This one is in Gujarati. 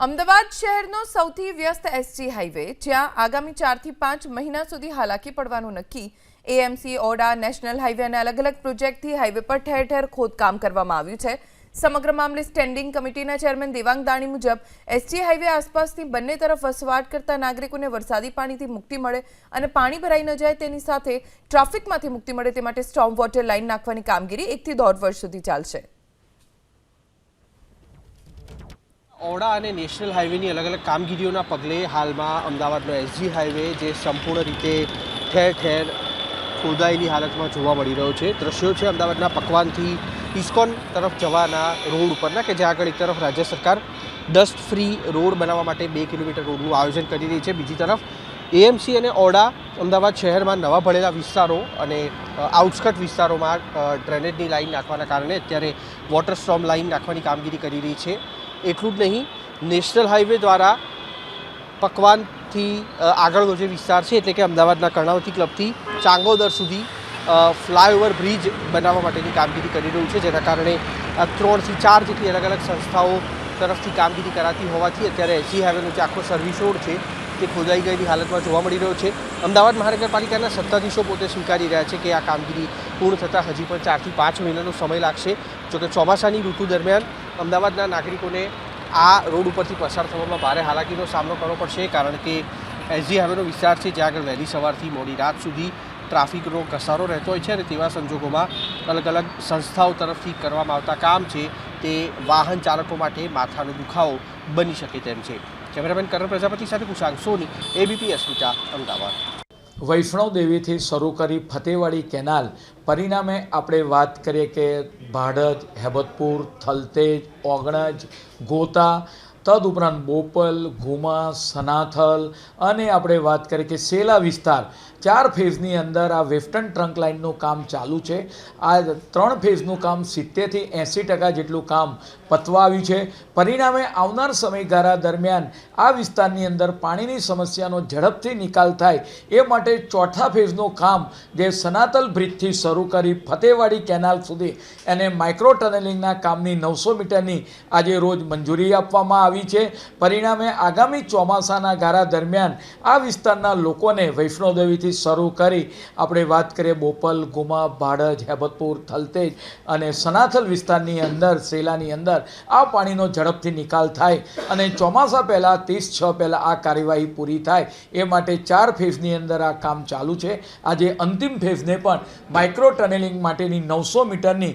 અમદાવાદ શહેરનો સૌથી વ્યસ્ત એસજી હાઈવે, જ્યાં આગામી 4 થી 5 મહિના સુધી હાલાકી પડવાનું નક્કી. એએમસી, ઓડા, નેશનલ હાઈવે અને અલગ અલગ પ્રોજેક્ટથી હાઈવે પર ઠેર ઠેર ખોદકામ કરવામાં આવ્યું છે. સમગ્ર મામલે સ્ટેન્ડિંગ કમિટીના ચેરમેન દેવાંગ દાણી મુજબ એસજી હાઈવે આસપાસની બંને તરફ વસવાટ કરતા નાગરિકોને વરસાદી પાણીથી મુક્તિ મળે અને પાણી ભરાઈ ન જાય તેની સાથે ટ્રાફિકમાંથી મુક્તિ મળે તે માટે સ્ટોર્મ વોટર લાઇન નાખવાની કામગીરી 1 થી 1.5 વર્ષ સુધી ચાલશે. ઓડા અને નેશનલ હાઈવેની અલગ અલગ કામગીરીઓના પગલે હાલમાં અમદાવાદનો એસજી હાઈવે જે સંપૂર્ણ રીતે ઠેર ઠેર ખોદાયેલી હાલતમાં જોવા મળી રહ્યો છે. દ્રશ્યો છે અમદાવાદના પકવાનથી ઇસ્કોન તરફ જવાના રોડ ઉપરના, કે જ્યાં આગળ એક તરફ રાજ્ય સરકાર ડસ્ટ ફ્રી રોડ બનાવવા માટે 2 કિલોમીટર રોડનું આયોજન કરી રહી છે. બીજી તરફ એએમસી અને ઓડા અમદાવાદ શહેરમાં નવા ભળેલા વિસ્તારો અને આઉટસ્કટ વિસ્તારોમાં ડ્રેનેજની લાઇન નાખવાના કારણે અત્યારે વોટર સ્ટોર્મ લાઇન નાખવાની કામગીરી કરી રહી છે. એટલું જ નહીં, નેશનલ હાઈવે દ્વારા પકવાનથી આગળનો જે વિસ્તાર છે એટલે કે અમદાવાદના કર્ણાવતી ક્લબથી ચાંગોદર સુધી ફ્લાયઓવર બ્રિજ બનાવવા માટેની કામગીરી કરી રહ્યું છે, જેના કારણે 3 થી 4 જેટલી અલગ અલગ સંસ્થાઓ તરફથી કામગીરી કરાતી હોવાથી અત્યારે એસજી હાઈવેનો જે આખો સર્વિસ રોડ છે તે ખોદાઈ ગયેલી હાલતમાં જોવા મળી રહ્યો છે. અમદાવાદ મહાનગરપાલિકાના સત્તાધીશો પોતે સ્વીકારી રહ્યા છે કે આ કામગીરી પૂર્ણ થતાં હજી પણ 4 થી 5 મહિનાનો સમય લાગશે. જોકે ચોમાસાની ઋતુ દરમિયાન અમદાવાદના નાગરિકોને આ રોડ ઉપરથી પસાર થવામાં ભારે હાલાકીનો સામનો કરવો પડશે, કારણ કે એસજી હાઈવેનો વિસ્તાર છે જ્યાં આગળ વહેલી સવારથી મોડી રાત સુધી ટ્રાફિકનો ઘસારો રહેતો હોય છે અને તેવા સંજોગોમાં અલગ અલગ સંસ્થાઓ તરફથી કરવામાં આવતા કામ છે તે વાહન ચાલકો માટે માથાનો દુખાવો બની શકે તેમ છે. કેમેરામેન કરણ પ્રજાપતિ સાથે કુશાંક સોની, એબીપી અસ્મિતા, અમદાવાદ. વૈષ્ણોદેવીથી શરૂ કરી ફતેવાડી કેનાલ, પરિણામે આપણે વાત કરીએ કે ભાડજ, હેબતપુર, થલતેજ, ઓગણજ, ગોતા, તદુપરાંત બોપલ, ઘુમા, સનાથલ અને આપણે વાત કરીએ કે સેલા વિસ્તાર, 4 ફેઝની અંદર આ વેસ્ટર્ન ટ્રંક લાઇનનું કામ ચાલુ છે. આ 3 ફેઝનું કામ 70 થી 80% જેટલું કામ પતવા આવ્યું છે. પરિણામે આવનાર સમયગાળા દરમિયાન આ વિસ્તારની અંદર પાણીની સમસ્યાનો ઝડપથી નિકાલ થાય એ માટે 4થા ફેઝનું કામ જે સનાતલ બ્રિજથી શરૂ કરી ફતેવાડી કેનાલ સુધી અને માઇક્રો ટનલિંગના કામની 900 મીટરની આજે રોજ મંજૂરી આપવામાં આવી છે. પરિણામે આગામી ચોમાસાના ગાળા દરમિયાન આ વિસ્તારના લોકોને વૈષ્ણોદેવીથી શરૂ કરી આપણે વાત કરીએ બોપલ, ગુમા, ભાડજ, હેબતપુર, થલતેજ અને સનાથલ વિસ્તારની અંદર, સેલાની અંદર આ પાણીનો ઝડપથી નિકાલ થાય અને ચોમાસા પહેલાં 30/6 પહેલાં આ કાર્યવાહી પૂરી થાય એ માટે 4 ફેઝની અંદર આ કામ ચાલુ છે. આજે અંતિમ ફેઝને પણ માઇક્રો ટનલિંગ માટેની 900 મીટરની